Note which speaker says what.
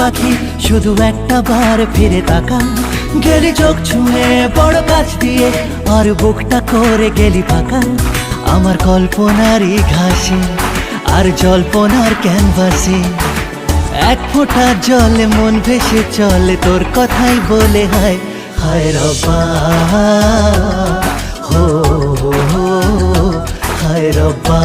Speaker 1: পাখি শুধু একটা বার ফিরে তাকা, গেলি চোখ ছুঁয়ে বড় কাছ দিয়ে আর বুকটা করে গেলি ফাঁকা। আমার কল্পনারই ঘাসে আর জল্পনার ক্যানভাসে এক ফোঁটা জলে মন ভেসে চলে তোর কথাই বলে হায় হায় রব্বা, হো হায় রব্বা।